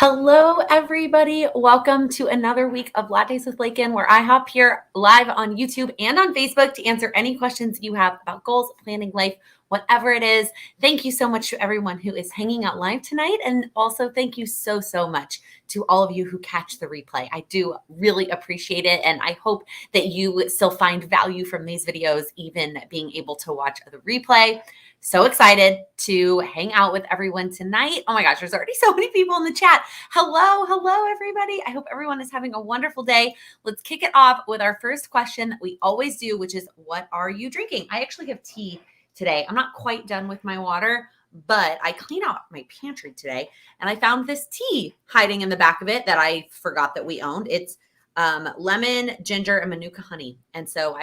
Hello, everybody. Welcome to another week of Lattes with Laken, where I hop here live on YouTube and on Facebook to answer any questions you have about goals, planning life, whatever it is. Thank you so much to everyone who is hanging out live tonight. And also thank you so much to all of you who catch the replay. I do really appreciate it. And I hope that you still find value from these videos, even being able to watch the replay. So excited to hang out with everyone tonight. Oh my gosh, there's already so many people in the chat. Hello, everybody. I hope everyone is having a wonderful day. Let's kick it off with our first question that we always do, which is, what are you drinking? I actually have tea today. I'm not quite done with my water, but I cleaned out my pantry today and I found this tea hiding in the back of it that I forgot that we owned. It's lemon, ginger, and manuka honey. And so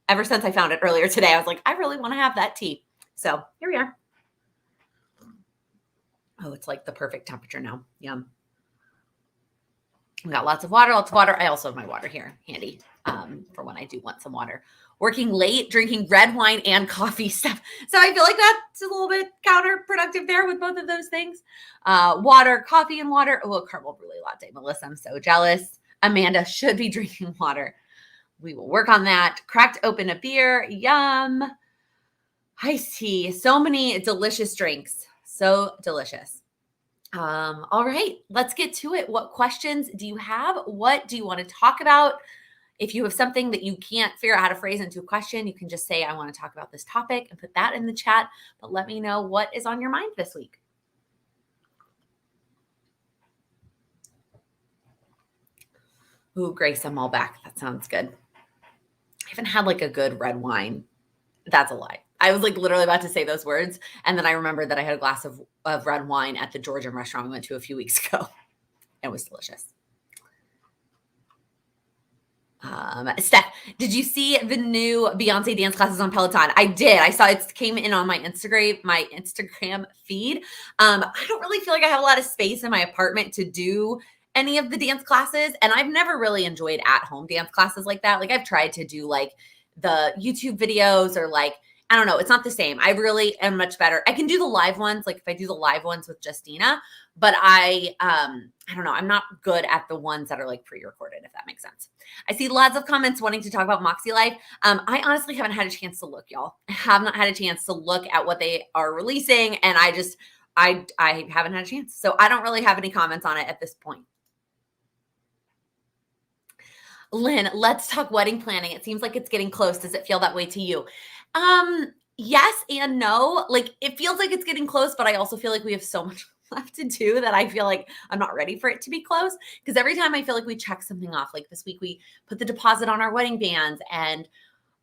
ever since I found it earlier today, I was like, I really want to have that tea. So here we are. Oh, it's like the perfect temperature now. Yum. We got lots of water. I also have my water here handy for when I do want some water. Working late, drinking red wine and coffee stuff. So I feel like that's a little bit counterproductive there with both of those things. Water, coffee and water. Oh, a caramel brulee latte. Melissa, I'm so jealous. Amanda should be drinking water. We will work on that. Cracked open a beer. Yum. Iced tea. So many delicious drinks. So delicious. All right, let's get to it. What questions do you have? What do you want to talk about? If you have something that you can't figure out how to phrase into a question, you can just say, I want to talk about this topic, and put that in the chat. But let me know what is on your mind this week. Ooh, Grace, I'm all back. That sounds good. I haven't had like a good red wine. That's a lie. I was like literally about to say those words. And then I remembered that I had a glass of red wine at the Georgian restaurant we went to a few weeks ago. It was delicious. Steph, did you see the new Beyonce dance classes on Peloton? I did. I saw it came in on my Instagram feed. I don't really feel like I have a lot of space in my apartment to do any of the dance classes. And I've never really enjoyed at-home dance classes like that. Like I've tried to do like the YouTube videos or like, I don't know. It's not the same. I really am much better. I can do the live ones. Like if I do the live ones with Justina, but I don't know. I'm not good at the ones that are like pre-recorded, if that makes sense. I see lots of comments wanting to talk about Moxie Life. I honestly haven't had a chance to look, y'all. I have not had a chance to look at what they are releasing. And I haven't had a chance. So I don't really have any comments on it at this point. Lynn, let's talk wedding planning. It seems like it's getting close. Does it feel that way to you? Yes and no. Like it feels like it's getting close, but I also feel like we have so much left to do that I feel like I'm not ready for it to be close. Because every time I feel like we check something off, like this week we put the deposit on our wedding bands, and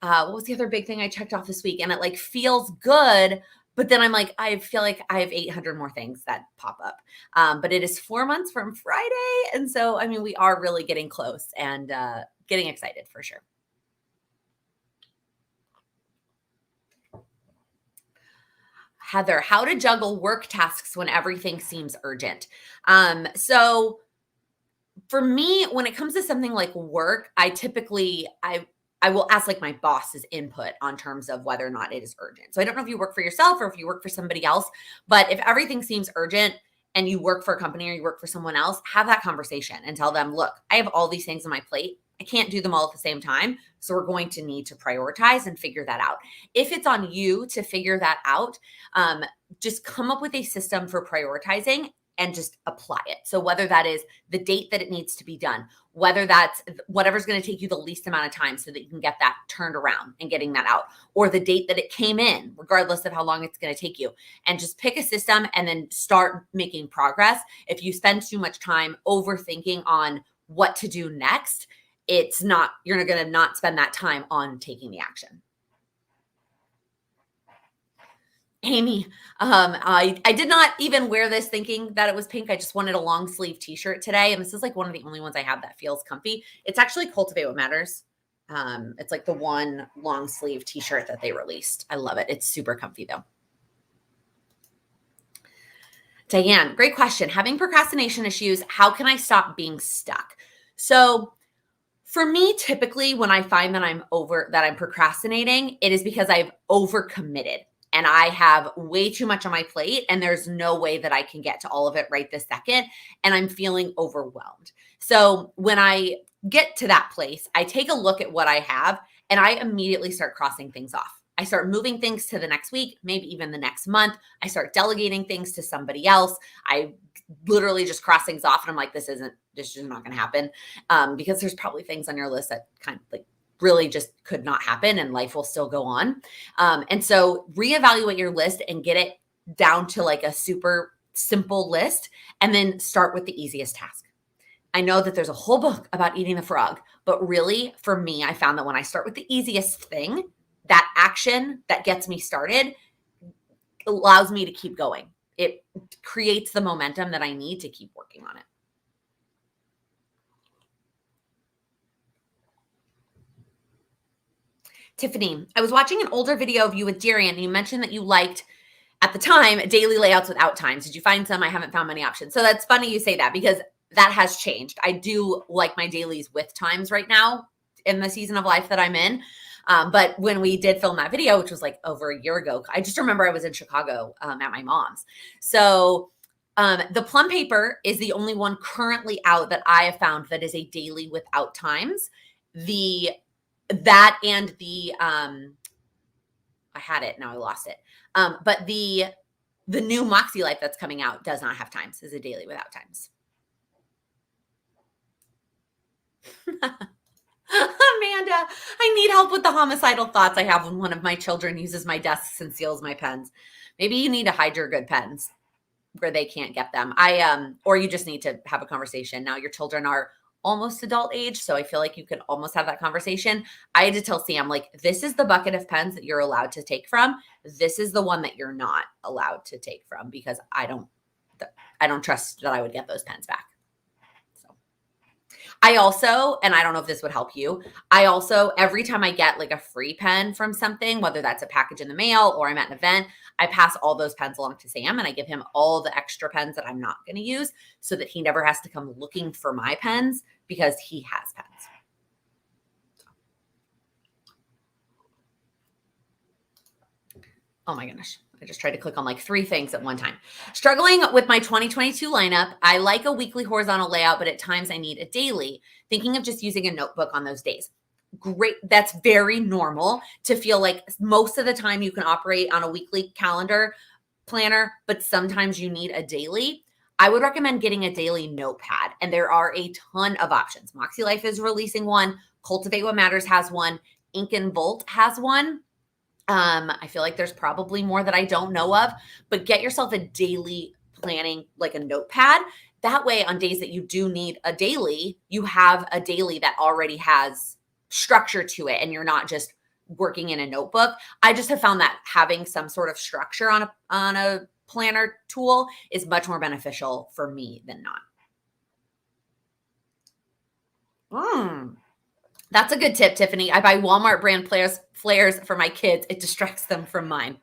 what was the other big thing I checked off this week? And it like feels good, but then I'm like, I feel like I have 800 more things that pop up. But it is 4 months from Friday. And so, I mean, we are really getting close and getting excited for sure. Heather, how to juggle work tasks when everything seems urgent. So for me, when it comes to something like work, I will ask like my boss's input on terms of whether or not it is urgent. So I don't know if you work for yourself or if you work for somebody else, but if everything seems urgent and you work for a company or you work for someone else, have that conversation and tell them, look, I have all these things on my plate. I can't do them all at the same time. So we're going to need to prioritize and figure that out. If it's on you to figure that out, just come up with a system for prioritizing and just apply it. So whether that is the date that it needs to be done, whether that's whatever's going to take you the least amount of time so that you can get that turned around and getting that out, or the date that it came in, regardless of how long it's going to take you, and just pick a system and then start making progress. If you spend too much time overthinking on what to do next, you're going to not spend that time on taking the action. Amy, I did not even wear this thinking that it was pink. I just wanted a long sleeve t-shirt today. And this is like one of the only ones I have that feels comfy. It's actually Cultivate What Matters. It's like the one long sleeve t-shirt that they released. I love it. It's super comfy though. Diane, great question. Having procrastination issues, how can I stop being stuck? So for me, typically when I find that I'm procrastinating, it is because I've overcommitted. and I have way too much on my plate and there's no way that I can get to all of it right this second, and I'm feeling overwhelmed. So when I get to that place, I take a look at what I have and I immediately start crossing things off. I start moving things to the next week, maybe even the next month. I start delegating things to somebody else. I literally just cross things off and I'm like, this is not going to happen, because there's probably things on your list that kind of like really just could not happen and life will still go on. And so reevaluate your list and get it down to like a super simple list, and then start with the easiest task. I know that there's a whole book about eating the frog, but really for me, I found that when I start with the easiest thing, that action that gets me started allows me to keep going. It creates the momentum that I need to keep working on it. Tiffany, I was watching an older video of you with Darian, and you mentioned that you liked, at the time, daily layouts without times. Did you find some? I haven't found many options. So that's funny you say that, because that has changed. I do like my dailies with times right now in the season of life that I'm in. But when we did film that video, which was like over a year ago, I just remember I was in Chicago at my mom's. So the plum paper is the only one currently out that I have found that is a daily without times. That and the I had it, now I lost it. But the new Moxie Life that's coming out does not have times, is a daily without times. Amanda, I need help with the homicidal thoughts I have when one of my children uses my desks and steals my pens. Maybe you need to hide your good pens where they can't get them. Or you just need to have a conversation. Now your children are almost adult age, so I feel like you could almost have that conversation. I had to tell Sam, like, this is the bucket of pens that you're allowed to take from. This is the one that you're not allowed to take from, because I don't trust that I would get those pens back. So I also, and I don't know if this would help you, I also, every time I get like a free pen from something, whether that's a package in the mail or I'm at an event, I pass all those pens along to Sam, and I give him all the extra pens that I'm not going to use, so that he never has to come looking for my pens, because he has pens. Oh my goodness. I just tried to click on like 3 things at one time. Struggling with my 2022 lineup. I like a weekly horizontal layout, but at times I need a daily. Thinking of just using a notebook on those days. Great. That's very normal to feel like most of the time you can operate on a weekly calendar planner, but sometimes you need a daily. I would recommend getting a daily notepad, and there are a ton of options. Moxie Life is releasing one. Cultivate What Matters has one. Ink and Volt has one. I feel like there's probably more that I don't know of, but get yourself a daily planning, like a notepad. That way, on days that you do need a daily, you have a daily that already has structure to it, and you're not just working in a notebook. I just have found that having some sort of structure on a planner tool is much more beneficial for me than not. That's a good tip, Tiffany. I buy Walmart brand flares for my kids. It distracts them from mine.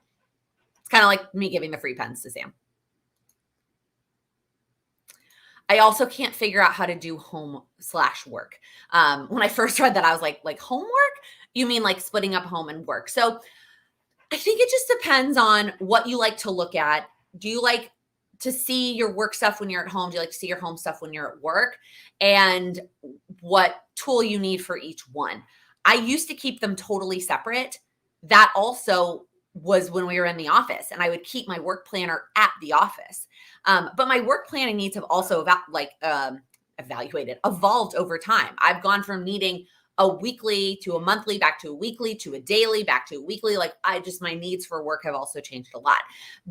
It's kind of like me giving the free pens to Sam. I also can't figure out how to do home/work. When I first read that, I was like homework? You mean like splitting up home and work? So I think it just depends on what you like to look at. Do you like to see your work stuff when you're at home? Do you like to see your home stuff when you're at work? And what tool you need for each one. I used to keep them totally separate. That also was when we were in the office, and I would keep my work planner at the office. But my work planning needs have also evolved over time. I've gone from needing a weekly to a monthly, back to a weekly, to a daily, back to a weekly. My needs for work have also changed a lot.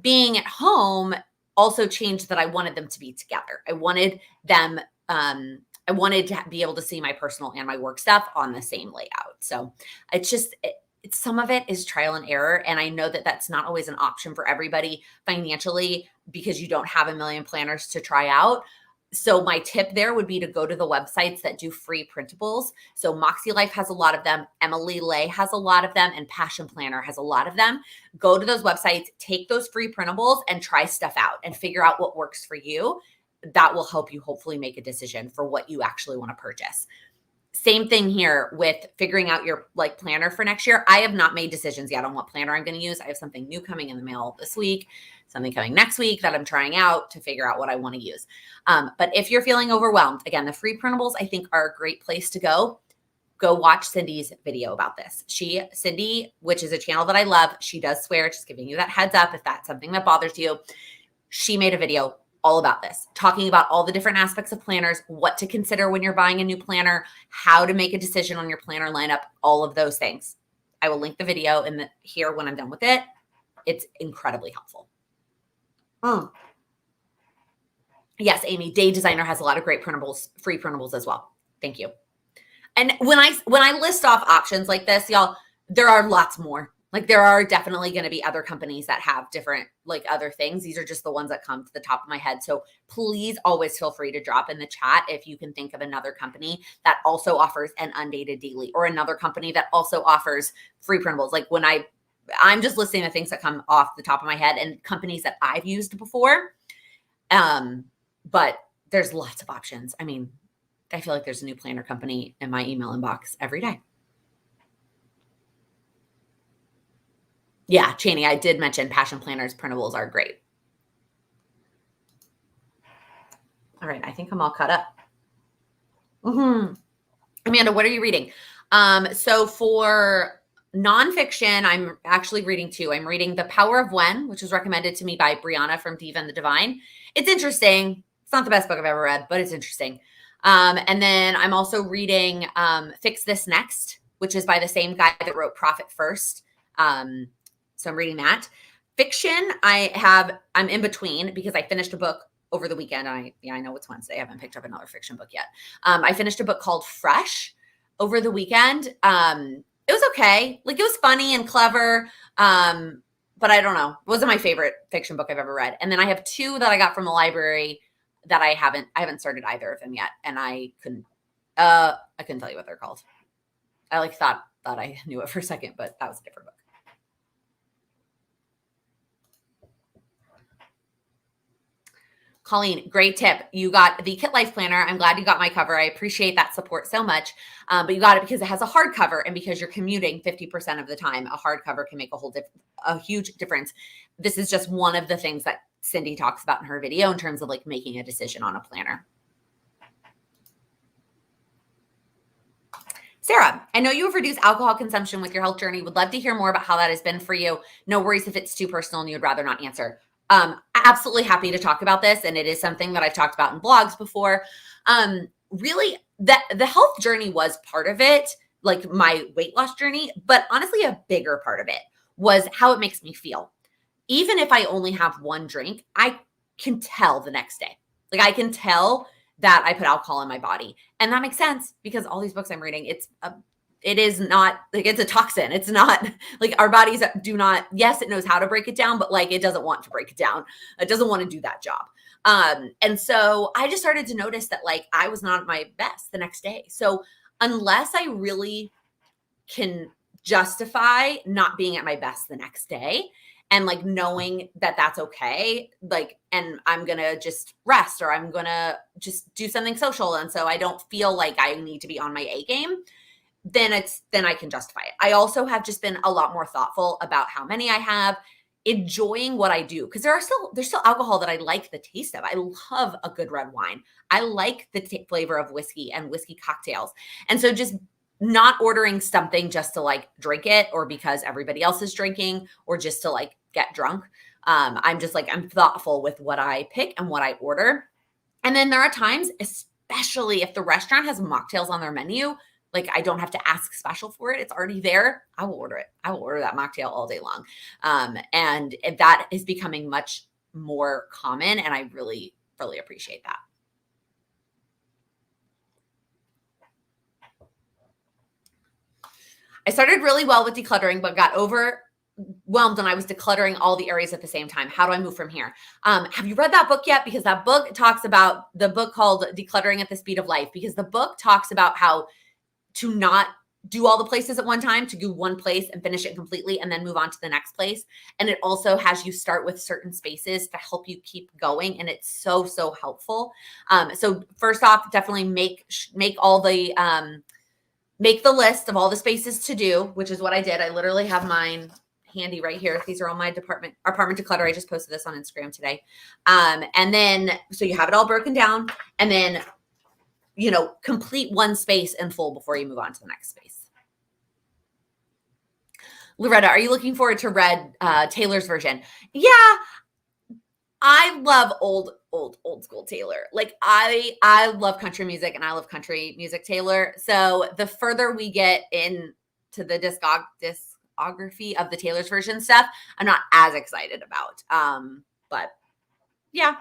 Being at home also changed that I wanted them to be together. I wanted them, I wanted to be able to see my personal and my work stuff on the same layout. So some of it is trial and error. And I know that that's not always an option for everybody financially, because you don't have a million planners to try out. So my tip there would be to go to the websites that do free printables. So Moxie Life has a lot of them. Emily Lay has a lot of them, and Passion Planner has a lot of them. Go to those websites, take those free printables and try stuff out and figure out what works for you. That will help you hopefully make a decision for what you actually want to purchase. Same thing here with figuring out your like planner for next year. I have not made decisions yet on what planner I'm going to use. I have something new coming in the mail this week, something coming next week that I'm trying out to figure out what I want to use. But if you're feeling overwhelmed, again, the free printables I think are a great place to go. Go watch Cindy's video about this. Cindy, which is a channel that I love, she does swear, just giving you that heads up if that's something that bothers you. She made a video all about this, talking about all the different aspects of planners, what to consider when you're buying a new planner, how to make a decision on your planner lineup, all of those things. I will link the video in here when I'm done with it. It's incredibly helpful. Yes, Amy, Day Designer has a lot of great printables, free printables as well. Thank you. And when I list off options like this, y'all, there are lots more. Like there are definitely going to be other companies that have different like other things. These are just the ones that come to the top of my head. So please always feel free to drop in the chat if you can think of another company that also offers an undated daily, or another company that also offers free printables. Like when I'm just listing the things that come off the top of my head and companies that I've used before. But there's lots of options. I mean, I feel like there's a new planner company in my email inbox every day. Yeah, Chaney, I did mention Passion Planners printables are great. All right, I think I'm all caught up. Amanda, what are you reading? So for nonfiction, I'm actually reading two. I'm reading The Power of When, which was recommended to me by Brianna from Diva and the Divine. It's interesting. It's not the best book I've ever read, but it's interesting. And then I'm also reading Fix This Next, which is by the same guy that wrote Profit First. So I'm reading that. Fiction, I'm in between because I finished a book over the weekend. I know it's Wednesday. I haven't picked up another fiction book yet. I finished a book called Fresh over the weekend. It was okay. Like it was funny and clever. But I don't know. It wasn't my favorite fiction book I've ever read. And then I have two that I got from the library that I haven't started either of them yet. And I couldn't tell you what they're called. I like thought I knew it for a second, but that was a different book. Colleen, great tip. You got the Kit Life Planner. I'm glad you got my cover. I appreciate that support so much. But you got it because it has a hardcover, and because you're commuting 50% of the time, a hardcover can make a huge difference. This is just one of the things that Cindy talks about in her video in terms of like making a decision on a planner. Sarah, I know you have reduced alcohol consumption with your health journey. Would love to hear more about how that has been for you. No worries if it's too personal and you'd rather not answer. Absolutely happy to talk about this. And it is something that I've talked about in blogs before. Really, the health journey was part of it, like my weight loss journey, but honestly, a bigger part of it was how it makes me feel. Even if I only have one drink, I can tell the next day. Like I can tell that I put alcohol in my body. And that makes sense because all these books I'm reading, it is not like it's a toxin. It's not like our bodies do not, yes, it knows how to break it down, but like it doesn't want to break it down. It doesn't want to do that job. And so I just started to notice that like I was not at my best the next day. So unless I really can justify not being at my best the next day and like knowing that that's okay, like, and I'm going to just rest or I'm going to just do something social. And so I don't feel like I need to be on my A game, then I can justify it. I also have just been a lot more thoughtful about how many I have, enjoying what I do. Cause there's still alcohol that I like the taste of. I love a good red wine. I like the flavor of whiskey and whiskey cocktails. And so just not ordering something just to like drink it or because everybody else is drinking or just to like get drunk. I'm just like, I'm thoughtful with what I pick and what I order. And then there are times, especially if the restaurant has mocktails on their menu, like I don't have to ask special for it. It's already there. I will order it. I will order that mocktail all day long. And that is becoming much more common. And I really, really appreciate that. I started really well with decluttering, but got overwhelmed when I was decluttering all the areas at the same time. How do I move from here? Have you read that book yet? Because that book talks about the book called Decluttering at the Speed of Life, because the book talks about how to not do all the places at one time, to do one place and finish it completely and then move on to the next place. And it also has you start with certain spaces to help you keep going. And it's so, so helpful. So first off, definitely make all the make the list of all the spaces to do, which is what I did. I literally have mine handy right here. These are all my apartment declutter. I just posted this on Instagram today. And then, so you have it all broken down, and then, complete one space in full before you move on to the next space. Loretta, are you looking forward to Taylor's version? Yeah, I love old school Taylor. Like I love country music, and I love country music Taylor. So the further we get into the discography of the Taylor's version stuff, I'm not as excited about. But yeah.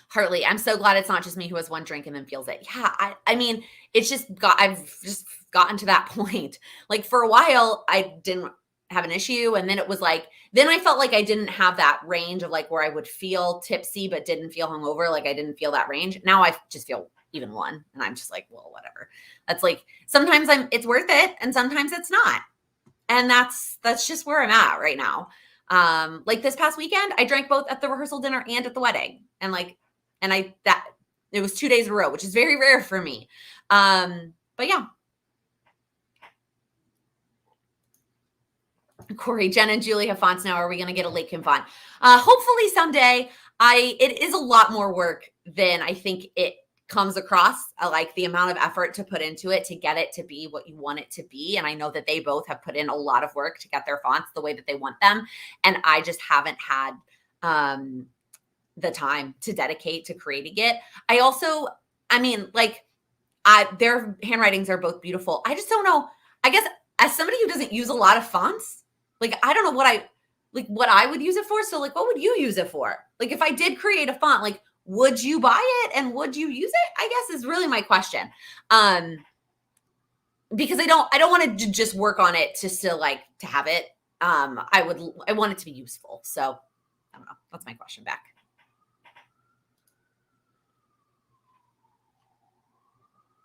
Hartley, I'm so glad it's not just me who has one drink and then feels it. Yeah, I mean, I've just gotten to that point. Like for a while, I didn't have an issue, and then it was like, then I felt like I didn't have that range of like where I would feel tipsy but didn't feel hungover. Like I didn't feel that range. Now I just feel even one, and I'm just like, well, whatever. That's like sometimes it's worth it, and sometimes it's not, and that's just where I'm at right now. Like this past weekend, I drank both at the rehearsal dinner and at the wedding, and it was 2 days in a row, which is very rare for me. But yeah. Corey, Jen, and Julie have fonts now. Are we going to get a Laken font? Hopefully someday. It is a lot more work than I think it comes across. Like the amount of effort to put into it to get it to be what you want it to be. And I know that they both have put in a lot of work to get their fonts the way that they want them. And I just haven't had the time to dedicate to creating it. Their handwritings are both beautiful. I just don't know. I guess as somebody who doesn't use a lot of fonts, like, I don't know what I would use it for. So like, what would you use it for? Like, if I did create a font, like, would you buy it and would you use it? I guess is really my question. Because I don't want to just work on it to still like to have it. I want it to be useful. So I don't know. That's my question back.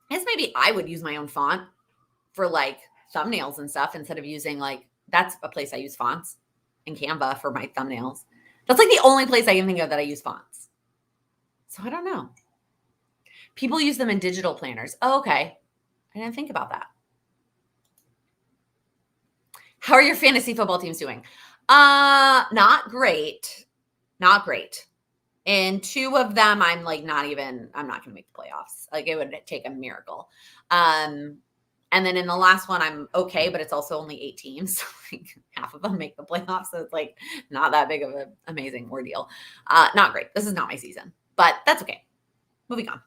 I guess maybe I would use my own font for like thumbnails and stuff instead of using that's a place I use fonts in Canva for my thumbnails. That's like the only place I can think of that I use fonts. So I don't know. People use them in digital planners. Oh, okay. I didn't think about that. How are your fantasy football teams doing? Not great. Not great. And 2 of them, I'm not going to make the playoffs. Like it would take a miracle. And then in the last one, I'm okay, but it's also only 8 teams. So like half of them make the playoffs. So it's like not that big of an amazing ordeal. Not great. This is not my season, but that's okay. Moving on.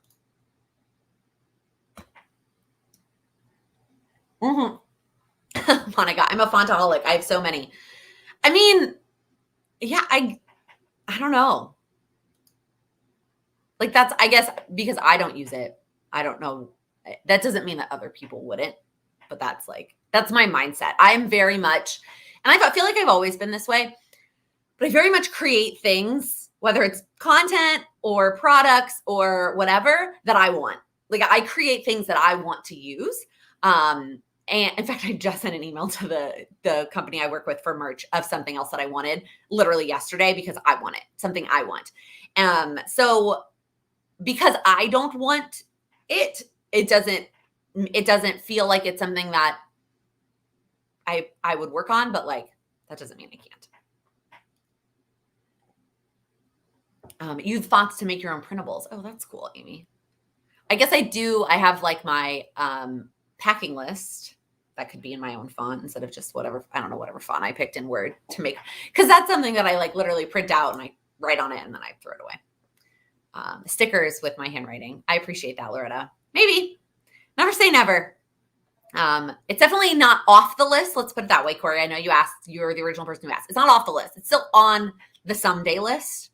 Monica, I'm a fontaholic. I have so many. I mean, yeah, I don't know. Like that's, I guess, because I don't use it. I don't know. That doesn't mean that other people wouldn't, but that's my mindset. I'm very much, and I feel like I've always been this way, but I very much create things, whether it's content or products or whatever that I want. Like I create things that I want to use. And in fact, I just sent an email to the company I work with for merch of something else that I wanted literally yesterday because I want it, something I want. So because I don't want it, it doesn't feel like it's something that I would work on, but like, that doesn't mean I can't. Use fonts to make your own printables. Oh, that's cool, Amy. I guess I do. I have like my packing list that could be in my own font instead of just whatever font I picked in Word to make, because that's something that I like literally print out and I write on it and then I throw it away. Stickers with my handwriting. I appreciate that, Loretta. Maybe. Never say never. It's definitely not off the list. Let's put it that way, Corey. I know you asked. You're the original person who asked. It's not off the list. It's still on the someday list.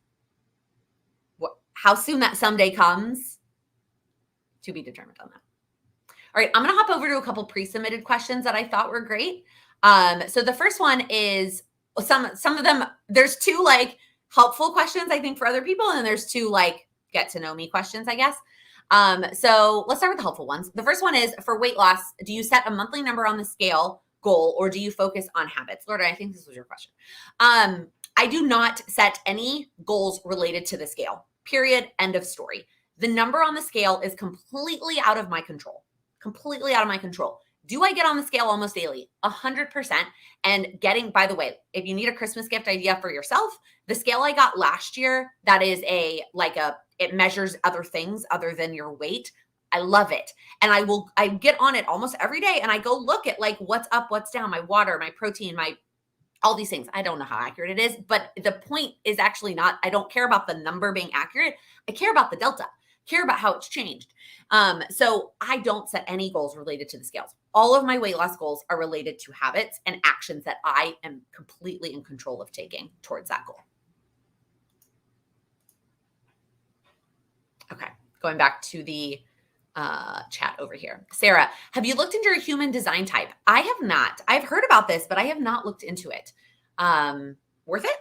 How soon that someday comes, to be determined on that. All right, I'm going to hop over to a couple pre-submitted questions that I thought were great. So the first one is some of them. There's 2 like helpful questions I think for other people, and there's 2 like get to know me questions, I guess. So let's start with the helpful ones. The first one is for weight loss. Do you set a monthly number on the scale goal or do you focus on habits? Lord, I think this was your question. I do not set any goals related to the scale, period. End of story. The number on the scale is completely out of my control. Completely out of my control. Do I get on the scale almost daily? 100%. And by the way, if you need a Christmas gift idea for yourself, the scale I got last year, that is it measures other things other than your weight. I love it. And I get on it almost every day and I go look at like what's up, what's down, my water, my protein, all these things. I don't know how accurate it is, but the point is actually not, I don't care about the number being accurate. I care about the delta, care about how it's changed. So I don't set any goals related to the scales. All of my weight loss goals are related to habits and actions that I am completely in control of taking towards that goal. Okay, going back to the chat over here. Sarah, have you looked into your human design type? I have not. I've heard about this, but I have not looked into it. Worth it?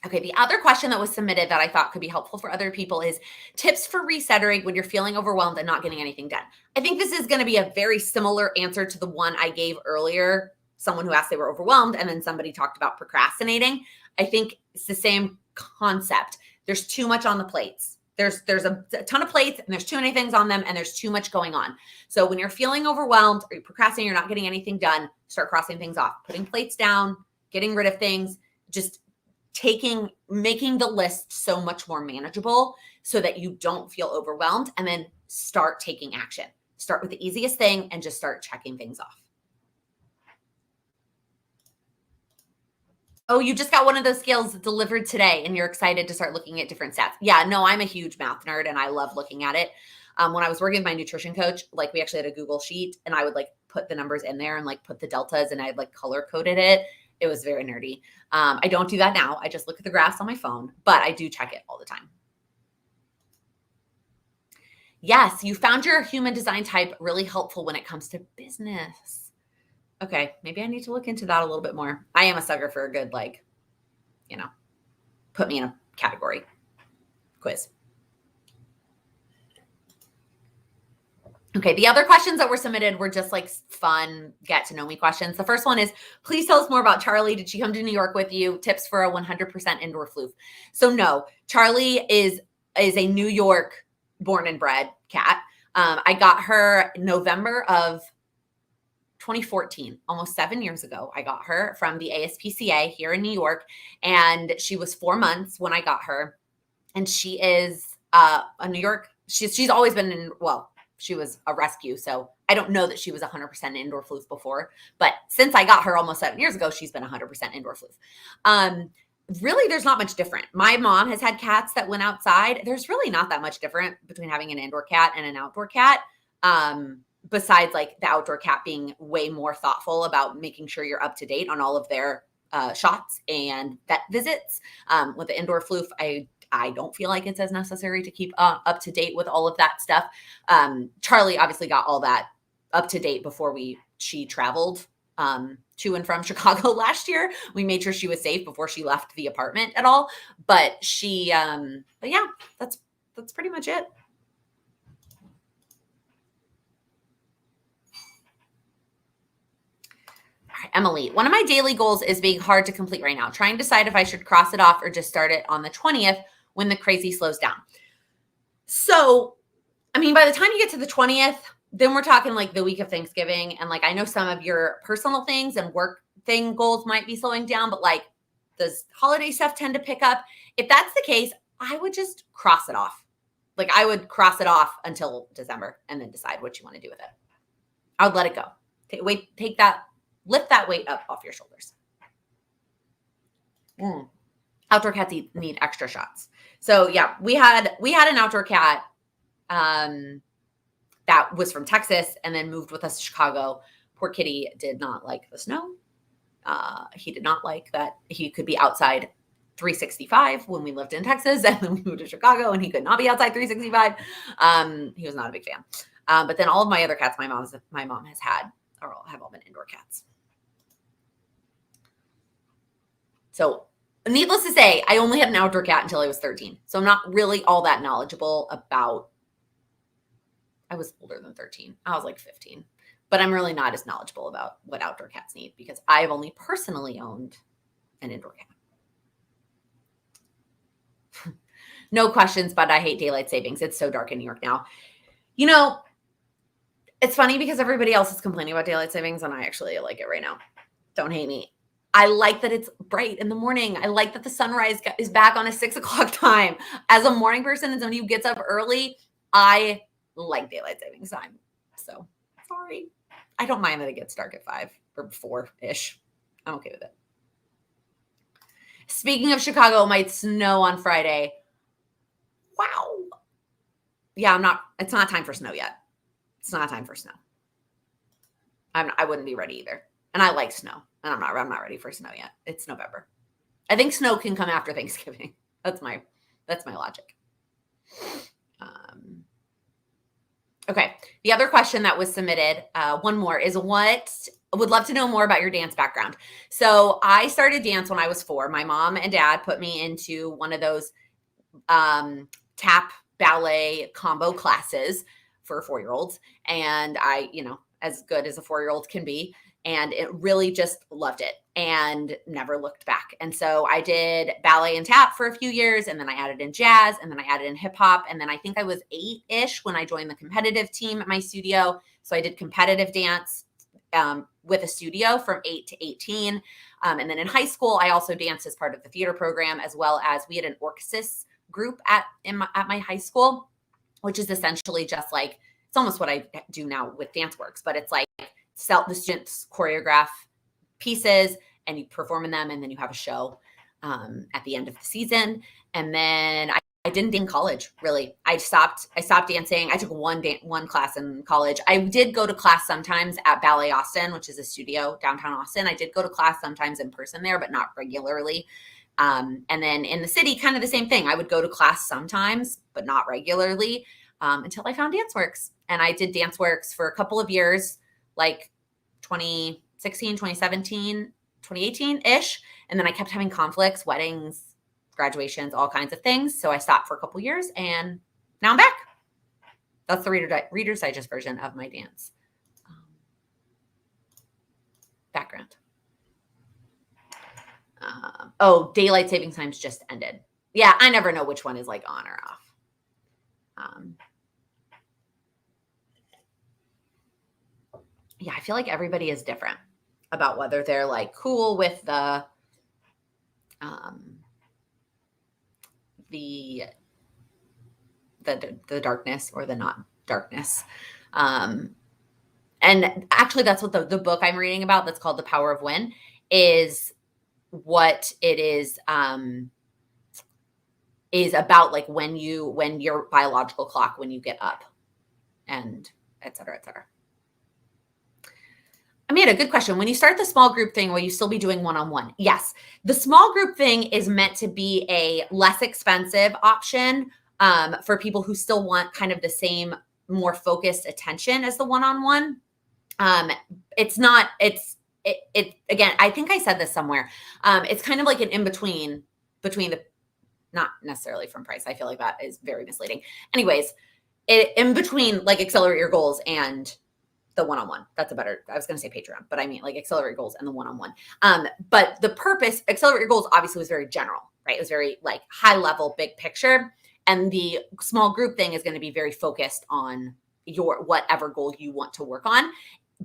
Okay, the other question that was submitted that I thought could be helpful for other people is tips for resettering when you're feeling overwhelmed and not getting anything done. I think this is going to be a very similar answer to the one I gave earlier. Someone who asked they were overwhelmed, and then somebody talked about procrastinating. I think it's the same concept. There's too much on the plates. There's a ton of plates and there's too many things on them and there's too much going on. So when you're feeling overwhelmed or you're procrastinating, you're not getting anything done, start crossing things off, putting plates down, getting rid of things, just making the list so much more manageable so that you don't feel overwhelmed, and then start taking action. Start with the easiest thing and just start checking things off. Oh, you just got one of those scales delivered today and you're excited to start looking at different stats. Yeah, no, I'm a huge math nerd and I love looking at it. When I was working with my nutrition coach, like we actually had a Google sheet and I would like put the numbers in there and like put the deltas and I'd like color coded it. It was very nerdy. I don't do that now. I just look at the graphs on my phone, but I do check it all the time. Yes, you found your human design type really helpful when it comes to business. Okay, maybe I need to look into that a little bit more. I am a sucker for a good, put me in a category quiz. Okay, the other questions that were submitted were just like fun, get to know me questions. The first one is, please tell us more about Charley. Did she come to New York with you? Tips for a 100% indoor floof. So no, Charley is a New York born and bred cat. I got her in November of 2014, almost 7 years ago. I got her from the ASPCA here in New York, and she was 4 months when I got her. And she is a New York. She's always been she was a rescue, so I don't know that she was 100% indoor floof before. But since I got her almost 7 years ago, she's been 100% indoor floof. Really, there's not much different. My mom has had cats that went outside. There's really not that much different between having an indoor cat and an outdoor cat. Besides like the outdoor cat being way more thoughtful about making sure you're up to date on all of their shots and vet visits. With the indoor floof, I don't feel like it's as necessary to keep up to date with all of that stuff. Charley obviously got all that up to date before she traveled to and from Chicago last year. We made sure she was safe before she left the apartment at all. But but yeah, that's pretty much it. Emily, one of my daily goals is being hard to complete right now. Trying to decide if I should cross it off or just start it on the 20th when the crazy slows down. So, I mean, by the time you get to the 20th, then we're talking like the week of Thanksgiving. And like, I know some of your personal things and work thing goals might be slowing down, but like does holiday stuff tend to pick up? If that's the case, I would just cross it off. Like I would cross it off until December and then decide what you want to do with it. I would let it go. Lift that weight up off your shoulders. Outdoor cats need extra shots. So yeah, we had an outdoor cat that was from Texas and then moved with us to Chicago. Poor kitty did not like the snow. He did not like that he could be outside 365 when we lived in Texas, and then we moved to Chicago and he could not be outside 365. He was not a big fan. But then all of my other cats my mom has had have all been indoor cats. So needless to say, I only had an outdoor cat until I was 13. So I'm not really all that knowledgeable about, I was older than 13. I was like 15, but I'm really not as knowledgeable about what outdoor cats need because I've only personally owned an indoor cat. No questions, but I hate daylight savings. It's so dark in New York now. It's funny because everybody else is complaining about daylight savings, and I actually like it right now. Don't hate me. I like that it's bright in the morning. I like that the sunrise is back on a 6 o'clock time. As a morning person and somebody who gets up early, I like daylight savings time. So sorry. I don't mind that it gets dark at 5 or 4-ish. I'm okay with it. Speaking of Chicago, it might snow on Friday. Wow. Yeah, it's not time for snow yet. It's not time for snow. I wouldn't be ready either. And I like snow. And I'm not ready for snow yet. It's November. I think snow can come after Thanksgiving. That's my logic. Okay. The other question that was submitted, one more, is would love to know more about your dance background. So I started dance when I was 4. My mom and dad put me into one of those tap ballet combo classes for 4-year-olds. And I, as good as a 4-year-old can be. And it really just loved it and never looked back. And so I did ballet and tap for a few years, and then I added in jazz, and then I added in hip hop. And then I think I was 8-ish when I joined the competitive team at my studio. So I did competitive dance with a studio from 8 to 18. And then in high school, I also danced as part of the theater program, as well as we had an Orchsis group at my high school, which is essentially just like, it's almost what I do now with DanceWorks, but it's like the students choreograph pieces and you perform in them, and then you have a show at the end of the season. And then I didn't dance in college, really. I stopped dancing. I took one class in college. I did go to class sometimes at Ballet Austin, which is a studio downtown Austin. I did go to class sometimes in person there, but not regularly. And then in the city, kind of the same thing. I would go to class sometimes, but not regularly, until I found DanceWorks. And I did DanceWorks for a couple of years, like 2016, 2017, 2018-ish. And then I kept having conflicts, weddings, graduations, all kinds of things. So I stopped for a couple years, and now I'm back. That's the Reader's Digest version of my dance background. Daylight saving times just ended. Yeah, I never know which one is like on or off. Yeah, I feel like everybody is different about whether they're like cool with the darkness or the not darkness. And actually that's what the book I'm reading about, that's called The Power of When, is what it is about, like when your biological clock, when you get up, and et cetera, et cetera. Amanda, good question. When you start the small group thing, will you still be doing one-on-one? Yes. The small group thing is meant to be a less expensive option for people who still want kind of the same, more focused attention as the one-on-one. Again, I think I said this somewhere. It's kind of like an in-between between not necessarily from price. I feel like that is very misleading. Anyways, in between like Accelerate Your Goals and the one-on-one. That's I was going to say Patreon, but I mean like Accelerate Goals and the one-on-one. But the purpose, Accelerate Your Goals obviously was very general, right? It was very like high level, big picture. And the small group thing is going to be very focused on your whatever goal you want to work on,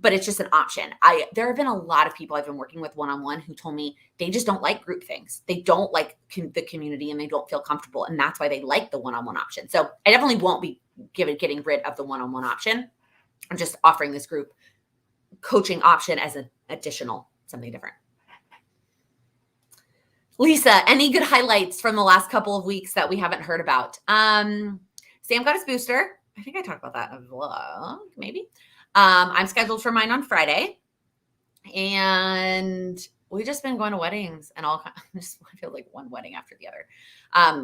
but it's just an option. There have been a lot of people I've been working with one-on-one who told me they just don't like group things. They don't like the community, and they don't feel comfortable. And that's why they like the one-on-one option. So I definitely won't be getting rid of the one-on-one option. I'm just offering this group coaching option as an additional something different. Lisa, any good highlights from the last couple of weeks that we haven't heard about? Sam got his booster. I think I talked about that in a vlog, maybe. I'm scheduled for mine on Friday. And we've just been going to weddings and all kinds. I feel like one wedding after the other.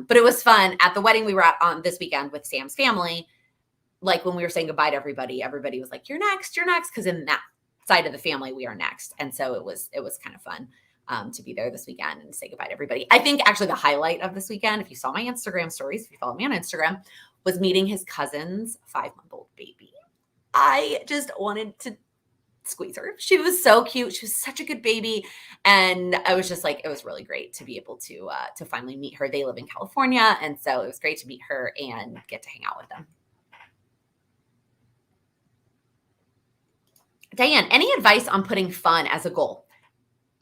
But it was fun. At the wedding we were at on this weekend with Sam's family, like when we were saying goodbye to everybody was like, you're next, because in that side of the family, we are next. And so it was kind of fun to be there this weekend and say goodbye to everybody. I think actually the highlight of this weekend, if you saw my Instagram stories, if you follow me on Instagram, was meeting his cousin's 5-month-old baby. I just wanted to squeeze her. She was so cute. She was such a good baby. And I was just like, it was really great to be able to finally meet her. They live in California. And so it was great to meet her and get to hang out with them. Diane, any advice on putting fun as a goal?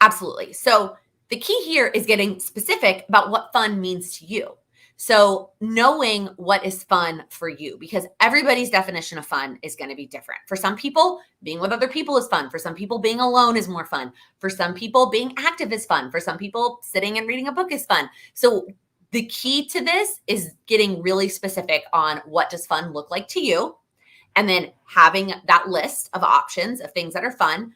Absolutely. So the key here is getting specific about what fun means to you. So knowing what is fun for you, because everybody's definition of fun is going to be different. For some people, being with other people is fun. For some people, being alone is more fun. For some people, being active is fun. For some people, sitting and reading a book is fun. So the key to this is getting really specific on what does fun look like to you, and then having that list of options of things that are fun,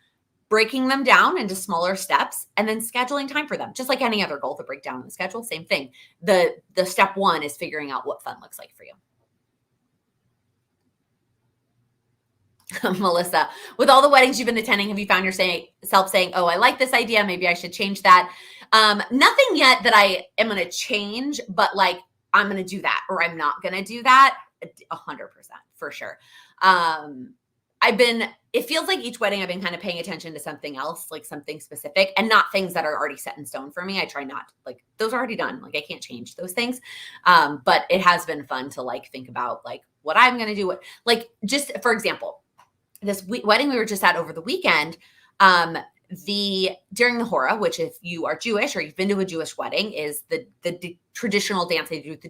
breaking them down into smaller steps, and then scheduling time for them. Just like any other goal to break down in the schedule, same thing. The step one is figuring out what fun looks like for you. Melissa, with all the weddings you've been attending, have you found yourself saying, oh, I like this idea, maybe I should change that? Nothing yet that I am going to change, but like, I'm going to do that or I'm not going to do that 100% for sure. It feels like each wedding I've been kind of paying attention to something else, like something specific, and not things that are already set in stone for me. I try not, like, those are already done. Like, I can't change those things. But it has been fun to like think about like what I'm going to do. Like, just for example, this wedding we were just at over the weekend, during the hora, which if you are Jewish or you've been to a Jewish wedding, is the traditional dance they do with the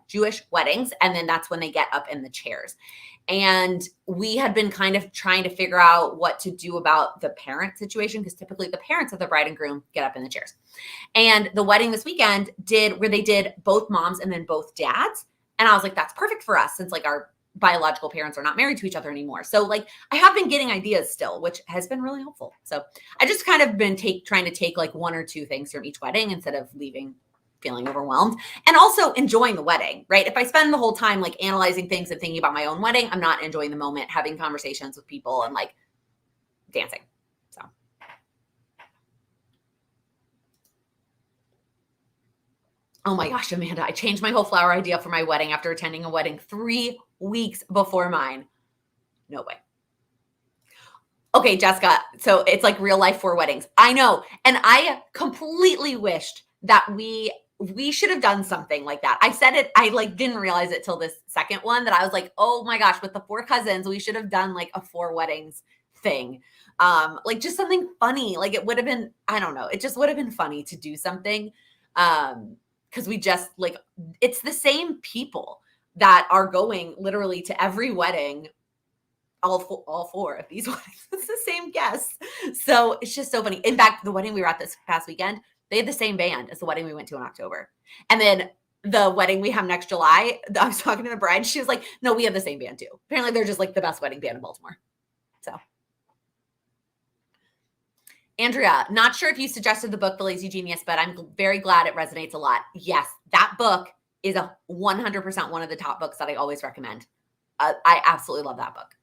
Jewish weddings. And then that's when they get up in the chairs. And we had been kind of trying to figure out what to do about the parent situation, because typically the parents of the bride and groom get up in the chairs. And the wedding this weekend where they did both moms and then both dads. And I was like, that's perfect for us, since like our biological parents are not married to each other anymore. So like, I have been getting ideas still, which has been really helpful. So I just kind of been trying to take like one or two things from each wedding instead of leaving feeling overwhelmed, and also enjoying the wedding, right? If I spend the whole time like analyzing things and thinking about my own wedding, I'm not enjoying the moment, having conversations with people and like dancing. So. Oh my gosh, Amanda, I changed my whole flower idea for my wedding after attending a wedding 3 weeks before mine. No way. Okay, Jessica. So it's like real life 4 weddings. I know. And I completely wished that we should have done something like that. I said it, I like didn't realize it till this second one, that I was like, oh my gosh, with the 4 cousins, we should have done like a 4 weddings thing. Like just something funny. Like it would have been, I don't know. It just would have been funny to do something. Because we just like, it's the same people that are going literally to every wedding, all 4 of these weddings. It's the same guests. So it's just so funny. In fact, the wedding we were at this past weekend, they had the same band as the wedding we went to in October. And then the wedding we have next July, I was talking to the bride. She was like, no, we have the same band too. Apparently they're just like the best wedding band in Baltimore. So. Andrea, not sure if you suggested the book, The Lazy Genius, but I'm very glad it resonates a lot. Yes, that book is 100% one of the top books that I always recommend. I absolutely love that book.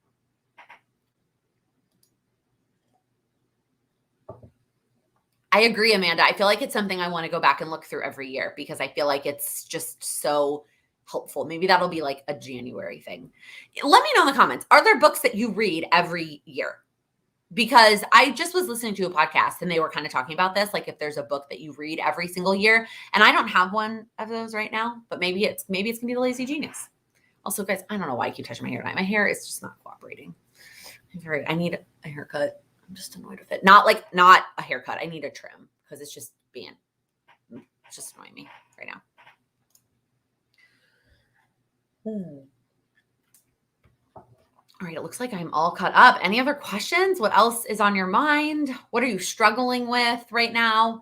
I agree, Amanda. I feel like it's something I want to go back and look through every year, because I feel like it's just so helpful. Maybe that'll be like a January thing. Let me know in the comments. Are there books that you read every year? Because I just was listening to a podcast and they were kind of talking about this, like if there's a book that you read every single year, and I don't have one of those right now, but maybe it's gonna be The Lazy Genius. Also, guys, I don't know why I keep touching my hair tonight. My hair is just not cooperating. I need a haircut. I'm just annoyed with it. Not a haircut. I need a trim, because it's just it's just annoying me right now. All right, it looks like I'm all caught up. Any other questions? What else is on your mind? What are you struggling with right now?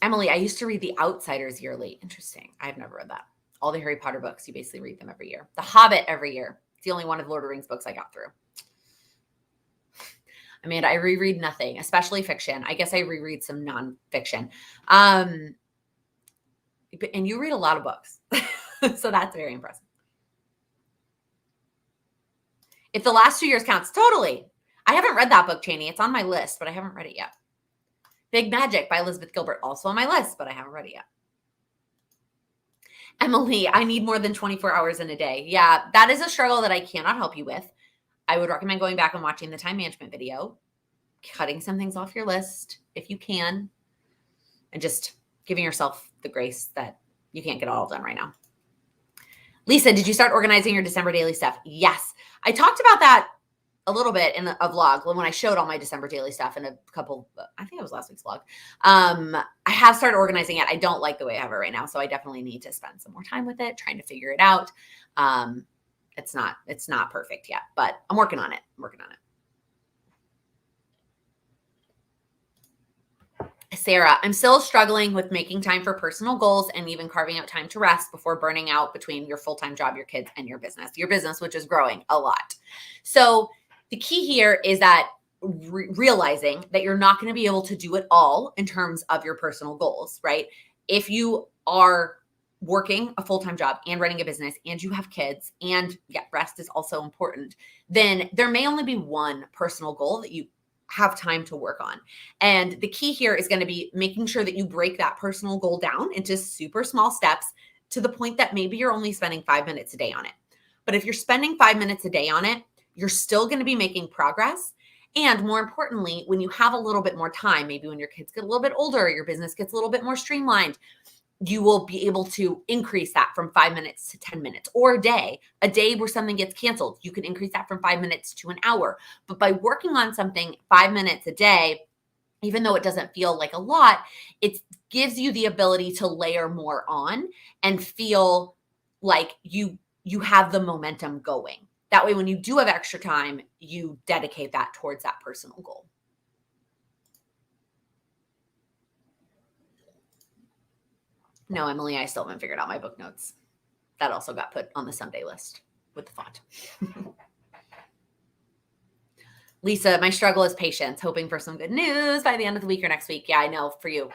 Emily, I used to read The Outsiders yearly. Interesting. I've never read that. All the Harry Potter books, you basically read them every year. The Hobbit every year. It's the only one of Lord of the Rings books I got through. Amanda, I reread nothing, especially fiction. I guess I reread some nonfiction. And you read a lot of books. So that's very impressive. If the last 2 years counts, totally. I haven't read that book, Cheney. It's on my list, but I haven't read it yet. Big Magic by Elizabeth Gilbert, also on my list, but I haven't read it yet. Emily, I need more than 24 hours in a day. Yeah, that is a struggle that I cannot help you with. I would recommend going back and watching the time management video, cutting some things off your list if you can, and just giving yourself the grace that you can't get it all done right now. Lisa, did you start organizing your December daily stuff? Yes. I talked about that a little bit in a vlog when I showed all my December daily stuff in a couple, I think it was last week's vlog. I have started organizing it. I don't like the way I have it right now. So I definitely need to spend some more time with it, trying to figure it out. It's not perfect yet, but I'm working on it. Sarah, I'm still struggling with making time for personal goals and even carving out time to rest before burning out between your full-time job, your kids, and your business, which is growing a lot. So the key here is that realizing that you're not going to be able to do it all in terms of your personal goals, right? If you are working a full-time job and running a business and you have kids and rest is also important, then there may only be one personal goal that you have time to work on. And the key here is going to be making sure that you break that personal goal down into super small steps to the point that maybe you're only spending 5 minutes a day on it. But if you're spending 5 minutes a day on it, you're still going to be making progress. And more importantly, when you have a little bit more time, maybe when your kids get a little bit older, your business gets a little bit more streamlined, you will be able to increase that from 5 minutes to 10 minutes, or a day where something gets canceled. You can increase that from 5 minutes to an hour. But by working on something 5 minutes a day, even though it doesn't feel like a lot, it gives you the ability to layer more on and feel like you have the momentum going. That way, when you do have extra time, you dedicate that towards that personal goal. No, Emily, I still haven't figured out my book notes. That also got put on the someday list with the font. Lisa, my struggle is patience, hoping for some good news by the end of the week or next week. Yeah, I know for you.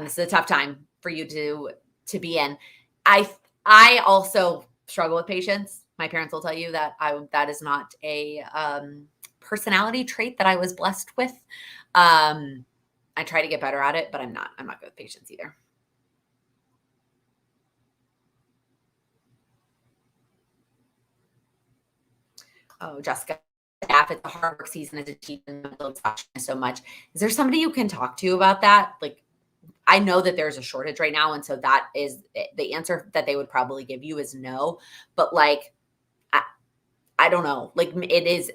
This is a tough time for you to be in. I also struggle with patience. My parents will tell you that that is not a personality trait that I was blessed with. I try to get better at it, but I'm not good with patience either. Oh, Jessica, staff, it's a hard work season as a teacher and mental exhaustion is so much. Is there somebody you can talk to about that? Like, I know that there's a shortage right now. And so that is the answer that they would probably give you is no. But like, I don't know, like it is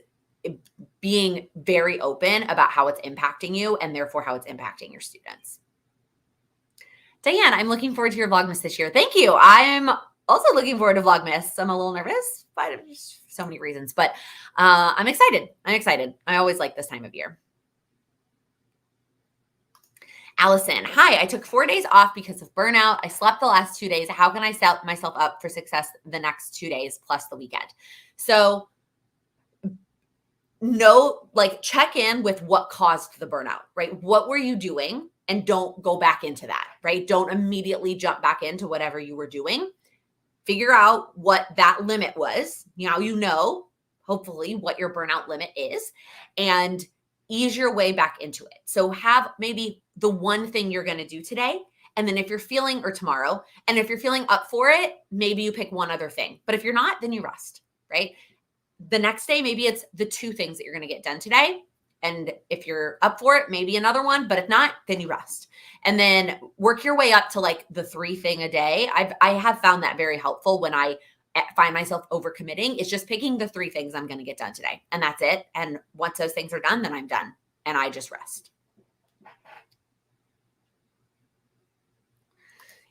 being very open about how it's impacting you and therefore how it's impacting your students. Diane, I'm looking forward to your Vlogmas this year. Thank you. I'm also looking forward to Vlogmas. I'm a little nervous, but so many reasons, but I'm excited. I always like this time of year. Allison, hi, I took 4 days off because of burnout. I slept the last 2 days. How can I set myself up for success the next 2 days plus the weekend? So check in with what caused the burnout, right? What were you doing? And don't go back into that, right? Don't immediately jump back into whatever you were doing. Figure out what that limit was. Now you know, hopefully, what your burnout limit is, and ease your way back into it. So have maybe the one thing you're going to do today. And then if you're feeling, or tomorrow, and if you're feeling up for it, maybe you pick one other thing. But if you're not, then you rest, right? The next day, maybe it's the 2 things that you're going to get done today. And if you're up for it, maybe another one, but if not, then you rest. And then work your way up to like the 3 thing a day. I have found that very helpful when I find myself overcommitting. It's just picking the 3 things I'm going to get done today. And that's it. And once those things are done, then I'm done. And I just rest.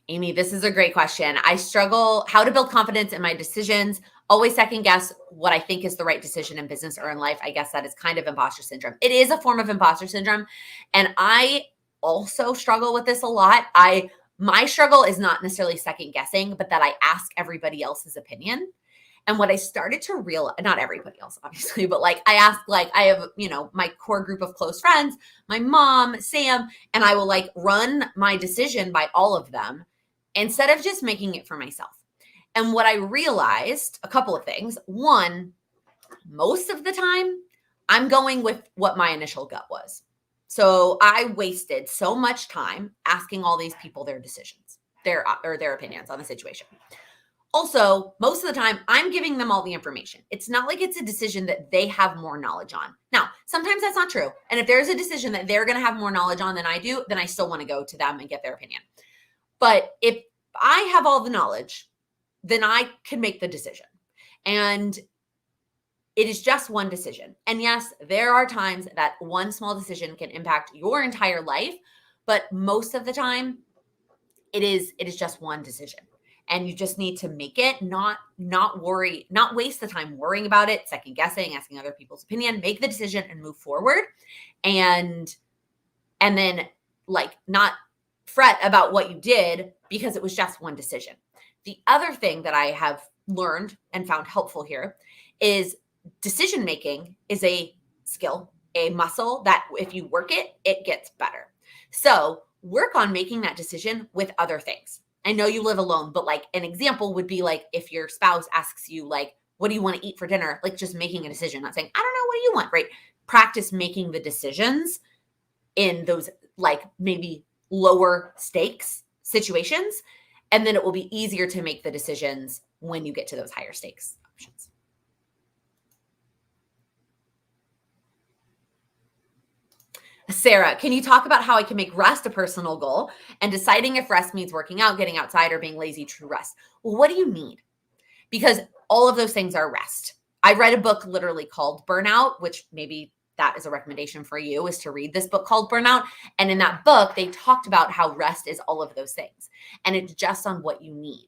Amy, this is a great question. I struggle how to build confidence in my decisions. Always second guess what I think is the right decision in business or in life. I guess that is kind of imposter syndrome. It is a form of imposter syndrome. And I also struggle with this a lot. My struggle is not necessarily second guessing, but that I ask everybody else's opinion. And what I started to realize, not everybody else, obviously, but like I ask, like I have, my core group of close friends, my mom, Sam, and I will like run my decision by all of them instead of just making it for myself. And what I realized, a couple of things. One, most of the time, I'm going with what my initial gut was. So I wasted so much time asking all these people their decisions. their opinions on the situation. Also, most of the time, I'm giving them all the information. It's not like it's a decision that they have more knowledge on. Now, sometimes that's not true. And if there's a decision that they're going to have more knowledge on than I do, then I still want to go to them and get their opinion. But if I have all the knowledge, then I can make the decision. And it is just one decision. And yes, there are times that one small decision can impact your entire life, but most of the time, it is just one decision. And you just need to make it, not worry, not waste the time worrying about it, second guessing, asking other people's opinion, make the decision and move forward. And then like not fret about what you did because it was just one decision. The other thing that I have learned and found helpful here is decision making is a skill, a muscle that if you work it, it gets better. So work on making that decision with other things. I know you live alone, but like an example would be like if your spouse asks you like, what do you want to eat for dinner? Like just making a decision, not saying, I don't know, what do you want, right? Practice making the decisions in those like maybe lower stakes situations. And then it will be easier to make the decisions when you get to those higher stakes options. Sarah, can you talk about how I can make rest a personal goal and deciding if rest means working out, getting outside, or being lazy, true rest? Well, what do you need? Because all of those things are rest. I read a book literally called Burnout, which maybe that is a recommendation for you, is to read this book called Burnout. And in that book, they talked about how rest is all of those things. And it's just on what you need.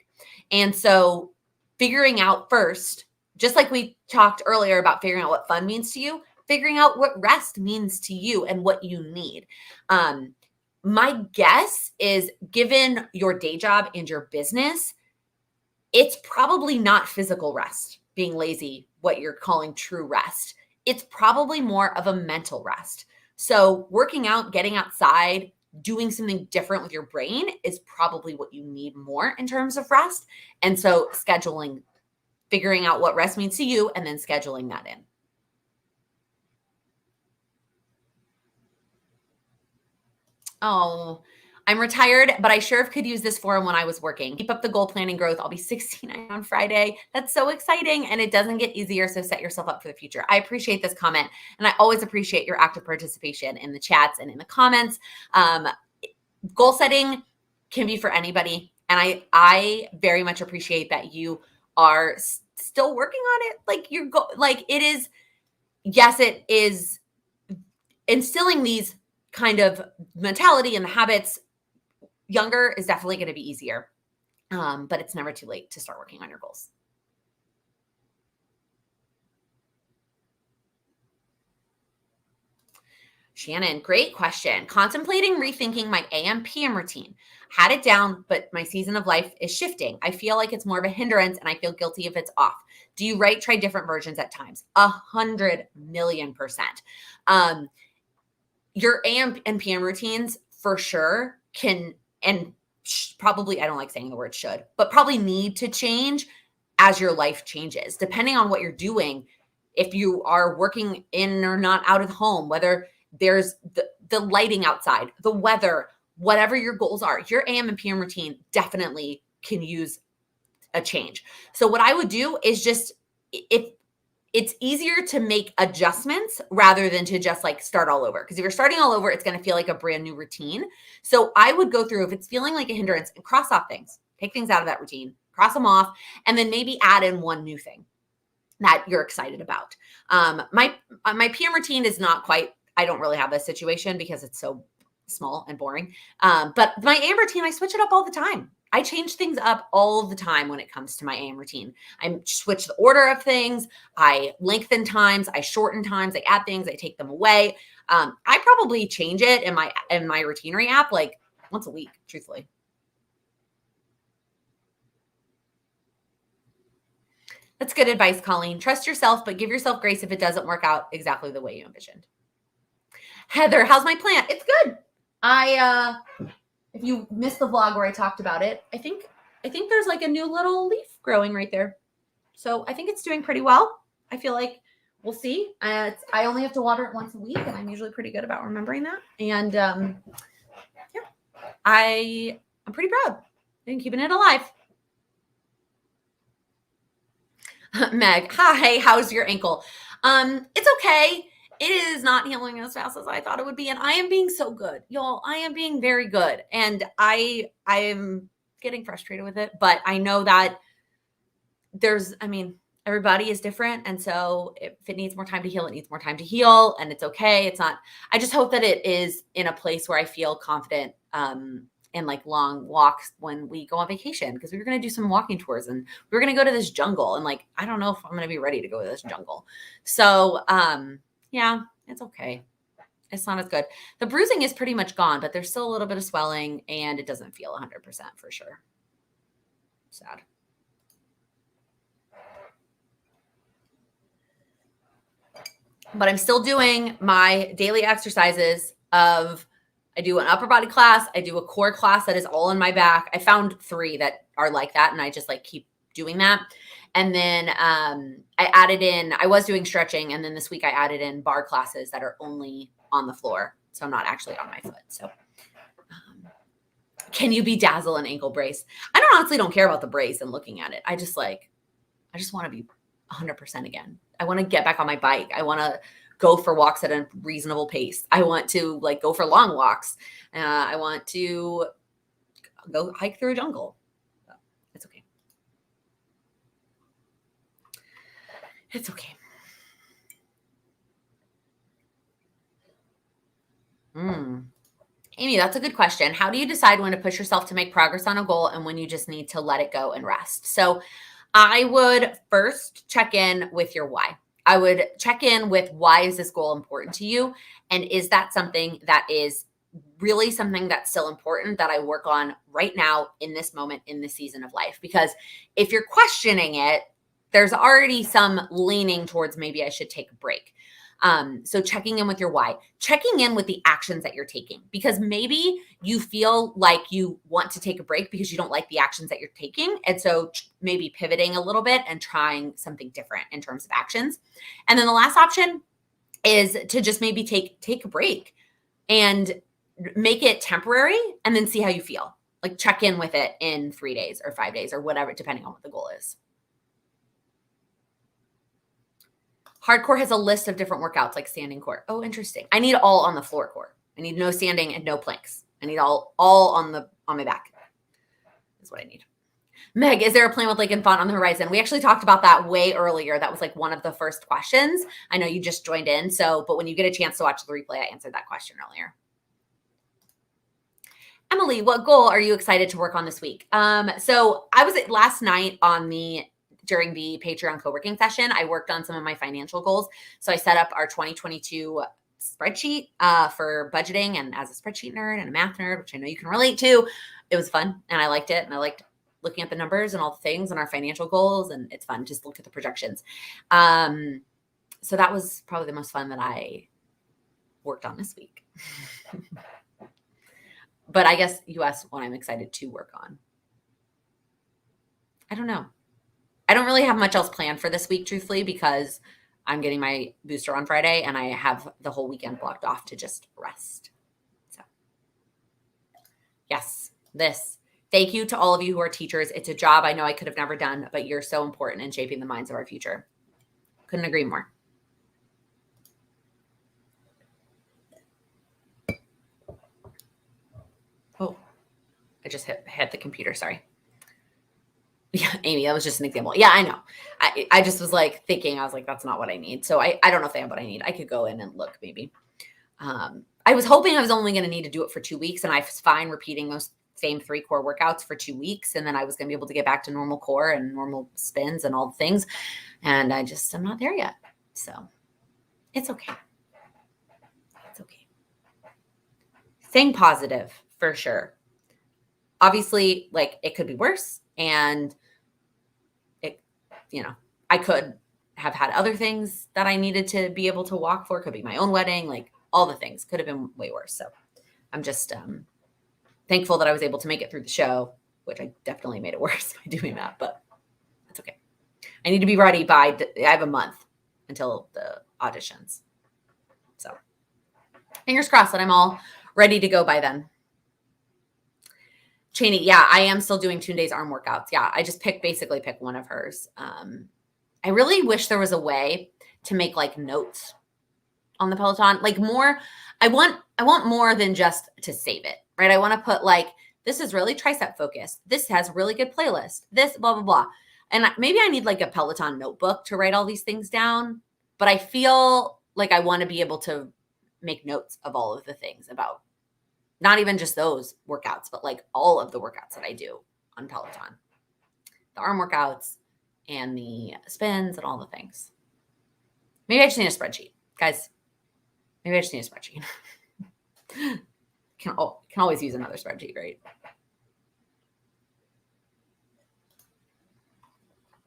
And so figuring out first, just like we talked earlier about figuring out what fun means to you, figuring out what rest means to you and what you need. My guess is given your day job and your business, it's probably not physical rest, being lazy, what you're calling true rest. It's probably more of a mental rest. So working out, getting outside, doing something different with your brain is probably what you need more in terms of rest. And so scheduling, figuring out what rest means to you and then scheduling that in. Oh, I'm retired, but I sure could use this forum when I was working. Keep up the goal planning growth. I'll be 69 on Friday. That's so exciting. And it doesn't get easier. So set yourself up for the future. I appreciate this comment. And I always appreciate your active participation in the chats and in the comments. Goal setting can be for anybody. And I very much appreciate that you are still working on it. Like it is, yes, it is instilling these kind of mentality and the habits younger is definitely going to be easier. But it's never too late to start working on your goals. Shannon, great question. Contemplating rethinking my AM PM routine. Had it down, but my season of life is shifting. I feel like it's more of a hindrance and I feel guilty if it's off. Do you try different versions at times? 100,000,000%. Your AM and PM routines for sure can, and probably, I don't like saying the word should, but probably need to change as your life changes, depending on what you're doing. If you are working in or not out of home, whether there's the lighting outside, the weather, whatever your goals are, your AM and PM routine definitely can use a change. So what I would do is just, if it's easier to make adjustments rather than to just like start all over. Because if you're starting all over, it's going to feel like a brand new routine. So I would go through, if it's feeling like a hindrance, and cross off things, take things out of that routine, cross them off, and then maybe add in one new thing that you're excited about. My PM routine is not quite, I don't really have this situation because it's so small and boring. But my AM routine, I switch it up all the time. I change things up all the time when it comes to my AM routine. I switch the order of things. I lengthen times. I shorten times. I add things. I take them away. I probably change it in my Routinary app like once a week, truthfully. That's good advice, Colleen. Trust yourself, but give yourself grace if it doesn't work out exactly the way you envisioned. Heather, how's my plant? It's good. If you missed the vlog where I talked about it, I think there's like a new little leaf growing right there. So I think it's doing pretty well. I feel like we'll see. I only have to water it once a week, and I'm usually pretty good about remembering that. And yeah, I'm pretty proud. Been keeping it alive. Meg, hi, how's your ankle? It's okay. It is not healing as fast as I thought it would be. And I am being so good, y'all. I am being very good. And I am getting frustrated with it, but I know that everybody is different. And so if it needs more time to heal, it needs more time to heal. And it's okay. It's not, I just hope that it is in a place where I feel confident, in like long walks when we go on vacation, because we were going to do some walking tours and we were going to go to this jungle, and like I don't know if I'm going to be ready to go to this jungle. So yeah, it's okay. It's not as good. The bruising is pretty much gone, but there's still a little bit of swelling and it doesn't feel 100% for sure. Sad. But I'm still doing my daily exercises of, I do an upper body class, I do a core class that is all in my back. I found 3 that are like that, and I just like keep doing that. And then I added in, I was doing stretching, and then this week I added in bar classes that are only on the floor, so I'm not actually on my foot. So can you bedazzle an ankle brace? I honestly don't care about the brace and looking at it. I just want to be 100% again. I want to get back on my bike. I want to go for walks at a reasonable pace. I want to like go for long walks. I want to go hike through a jungle. So, it's okay. It's okay. Amy, that's a good question. How do you decide when to push yourself to make progress on a goal and when you just need to let it go and rest? So I would first check in with your why. I would check in with, why is this goal important to you? And is that something that is really something that's still important that I work on right now in this moment, in this season of life? Because if you're questioning it, there's already some leaning towards maybe I should take a break. So checking in with your why, checking in with the actions that you're taking, because maybe you feel like you want to take a break because you don't like the actions that you're taking. And so maybe pivoting a little bit and trying something different in terms of actions. And then the last option is to just maybe take a break and make it temporary and then see how you feel. Like check in with it in 3 days or 5 days or whatever, depending on what the goal is. Hardcore has a list of different workouts like standing core. Oh, interesting. I need all on the floor core. I need no standing and no planks. I need all on my back. That's what I need. Meg, is there a plan with Laken Font on the horizon? We actually talked about that way earlier. That was like one of the first questions. I know you just joined in. But when you get a chance to watch the replay, I answered that question earlier. Emily, what goal are you excited to work on this week? So I was last night during the Patreon co-working session, I worked on some of my financial goals. So I set up our 2022 spreadsheet for budgeting, and as a spreadsheet nerd and a math nerd, which I know you can relate to, it was fun and I liked it. And I liked looking at the numbers and all the things and our financial goals, and it's fun just to look at the projections. So that was probably the most fun that I worked on this week. But I guess you asked what I'm excited to work on. I don't know. I don't really have much else planned for this week, truthfully, because I'm getting my booster on Friday and I have the whole weekend blocked off to just rest. So yes, thank you to all of you who are teachers. It's a job I know I could have never done, but you're so important in shaping the minds of our future. Couldn't agree more. Oh, I just hit the computer. Sorry. Yeah, Amy, that was just an example. Yeah, I know. I just was like thinking, I was like, that's not what I need. So I don't know if they have what I need. I could go in and look maybe. I was hoping I was only going to need to do it for 2 weeks, and I was fine repeating those same 3 core workouts for 2 weeks. And then I was going to be able to get back to normal core and normal spins and all the things. And I'm not there yet. So it's okay. It's okay. Staying positive for sure. Obviously, like it could be worse. And I could have had other things that I needed to be able to walk for. Could be my own wedding, like all the things could have been way worse. So I'm just thankful that I was able to make it through the show, which I definitely made it worse by doing that, but that's okay. I need to be ready I have a month until the auditions. So fingers crossed that I'm all ready to go by then. Cheney, yeah, I am still doing Tunde's arm workouts. Yeah, I just basically pick one of hers. I really wish there was a way to make like notes on the Peloton, like more. I want more than just to save it, right? I want to put like, this is really tricep focused. This has really good playlist. This blah blah blah. And maybe I need like a Peloton notebook to write all these things down. But I feel like I want to be able to make notes of all of the things about not even just those workouts, but like all of the workouts that I do on Peloton, the arm workouts and the spins and all the things. Maybe I just need a spreadsheet, guys. Maybe I just need a spreadsheet. Can always use another spreadsheet, right?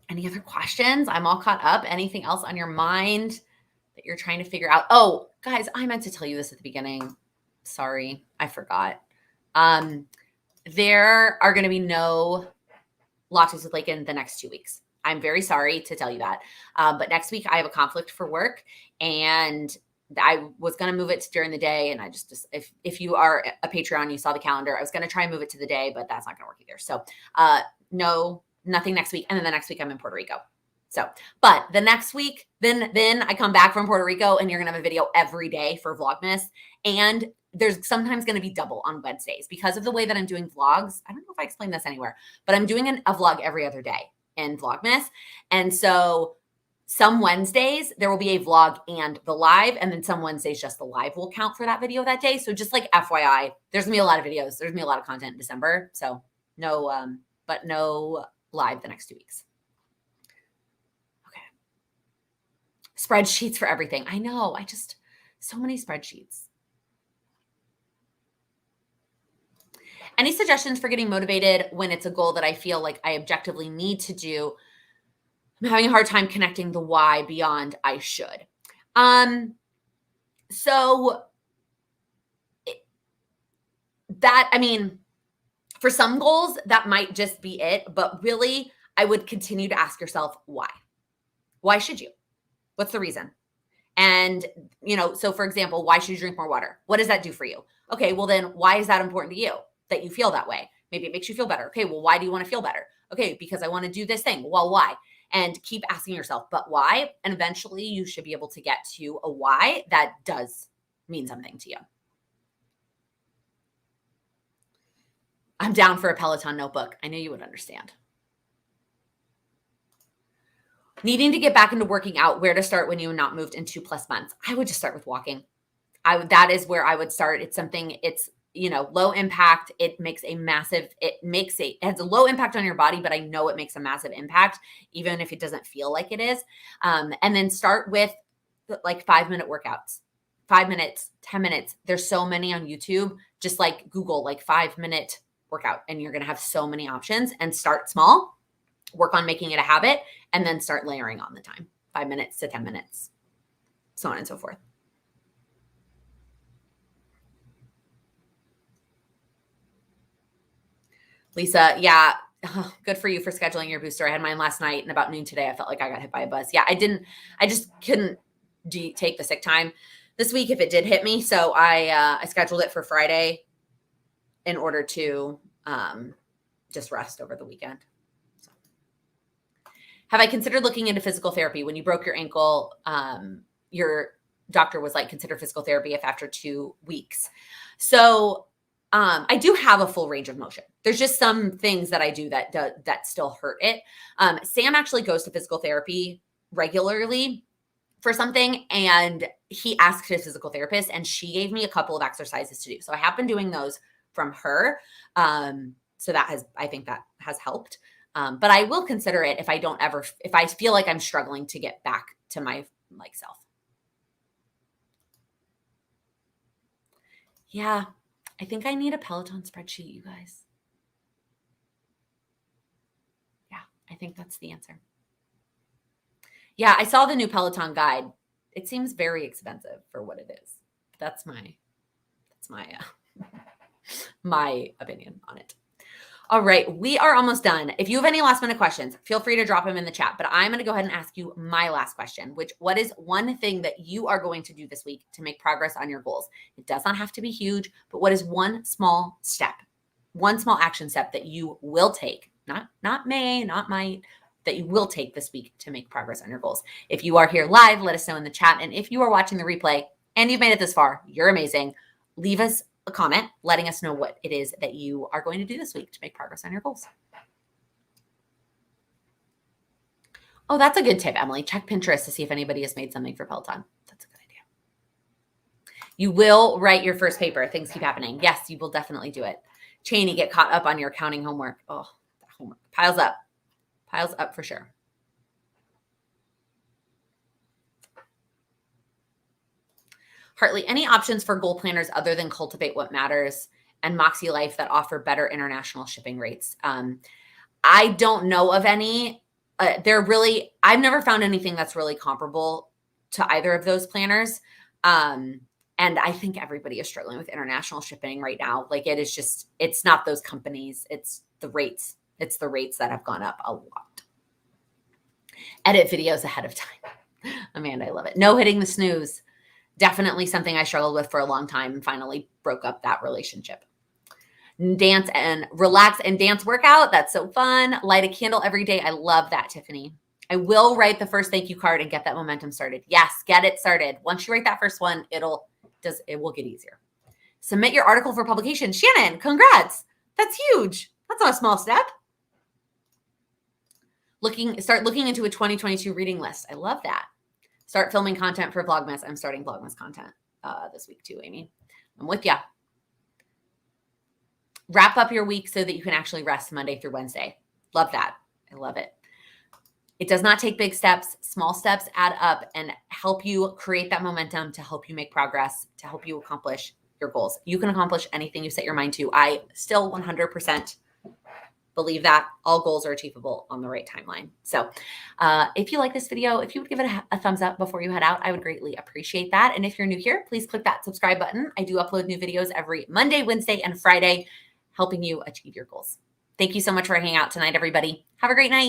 Any other questions? I'm all caught up. Anything else on your mind that you're trying to figure out? Oh, guys, I meant to tell you this at the beginning. Sorry, I forgot. There are going to be no lattes with Laken the next 2 weeks. I'm very sorry to tell you that. But next week I have a conflict for work, and I was going to move it during the day. And I just if you are a Patreon, you saw the calendar, I was going to try and move it to the day, but that's not going to work either. So no, nothing next week. And then the next week I'm in Puerto Rico. So, but the next week, then I come back from Puerto Rico, and you're going to have a video every day for Vlogmas. And there's sometimes going to be double on Wednesdays because of the way that I'm doing vlogs. I don't know if I explained this anywhere, but I'm doing a vlog every other day in Vlogmas. And so some Wednesdays there will be a vlog and the live, and then some Wednesdays just the live will count for that video that day. So just like FYI, there's gonna be a lot of videos. There's gonna be a lot of content in December. So no, but no live the next 2 weeks. Okay. Spreadsheets for everything. I know. So many spreadsheets. Any suggestions for getting motivated when it's a goal that I feel like I objectively need to do? I'm having a hard time connecting the why beyond I should. So for some goals, that might just be it. But really, I would continue to ask yourself, why? Why should you? What's the reason? And, so for example, why should you drink more water? What does that do for you? Okay, well then why is that important to you that you feel that way? Maybe it makes you feel better. Okay, well, why do you want to feel better? Okay, because I want to do this thing. Well, why? And keep asking yourself, but why? And eventually you should be able to get to a why that does mean something to you. I'm down for a Peloton notebook. I knew you would understand. Needing to get back into working out, where to start when you not moved in 2+ months? I would just start with walking. That is where I would start. It's something, it's, low impact. It has a low impact on your body, but I know it makes a massive impact, even if it doesn't feel like it is. And then start with like 5-minute workouts, 5 minutes, 10 minutes. There's so many on YouTube. Just like Google like 5-minute workout, and you're going to have so many options. And start small, work on making it a habit, and then start layering on the time, 5 minutes to 10 minutes, so on and so forth. Lisa, yeah, good for you for scheduling your booster. I had mine last night, and about noon today, I felt like I got hit by a bus. Yeah, I just couldn't take the sick time this week if it did hit me. So I scheduled it for Friday in order to just rest over the weekend. So. Have I considered looking into physical therapy? When you broke your ankle, your doctor was like, consider physical therapy if after 2 weeks. So I do have a full range of motion. There's just some things that I do that still hurt it. Sam actually goes to physical therapy regularly for something, and he asked his physical therapist, and she gave me a couple of exercises to do. So I have been doing those from her. So I think that has helped. But I will consider it if I feel like I'm struggling to get back to my self. Yeah. I think I need a Peloton spreadsheet, you guys. Yeah, I think that's the answer. Yeah, I saw the new Peloton guide. It seems very expensive for what it is. That's my my opinion on it. All right, we are almost done. If you have any last minute questions, feel free to drop them in the chat, but I'm going to go ahead and ask you my last question, what is one thing that you are going to do this week to make progress on your goals? It does not have to be huge, but what is one small step one small action step that you will take, not may, not might, that you will take this week to make progress on your goals. If you are here live, let us know in the chat. And if you are watching the replay and you've made it this far, you're amazing. Leave us a comment letting us know what it is that you are going to do this week to make progress on your goals. Oh, that's a good tip, Emily. Check Pinterest to see if anybody has made something for Peloton. That's a good idea. You will write your first paper. Things keep happening. Yes, you will definitely do it. Cheney, get caught up on your accounting homework. Oh, that homework piles up. Piles up for sure. Hartley, any options for goal planners other than Cultivate What Matters and Moxie Life that offer better international shipping rates? I don't know of any. I've never found anything that's really comparable to either of those planners. And I think everybody is struggling with international shipping right now. Like it's not those companies, it's the rates. It's the rates that have gone up a lot. Edit videos ahead of time. Amanda, I love it. No hitting the snooze. Definitely something I struggled with for a long time and finally broke up that relationship. Dance and relax and dance workout. That's so fun. Light a candle every day. I love that, Tiffany. I will write the first thank you card and get that momentum started. Yes, get it started. Once you write that first one, it will get easier. Submit your article for publication. Shannon, congrats. That's huge. That's not a small step. Start looking into a 2022 reading list. I love that. Start filming content for Vlogmas. I'm starting Vlogmas content this week too, Amy. I'm with ya. Wrap up your week so that you can actually rest Monday through Wednesday. Love that. I love it. It does not take big steps. Small steps add up and help you create that momentum to help you make progress, to help you accomplish your goals. You can accomplish anything you set your mind to. I still 100% believe that all goals are achievable on the right timeline. So if you like this video, if you would give it a thumbs up before you head out, I would greatly appreciate that. And if you're new here, please click that subscribe button. I do upload new videos every Monday, Wednesday, and Friday, helping you achieve your goals. Thank you so much for hanging out tonight, everybody. Have a great night.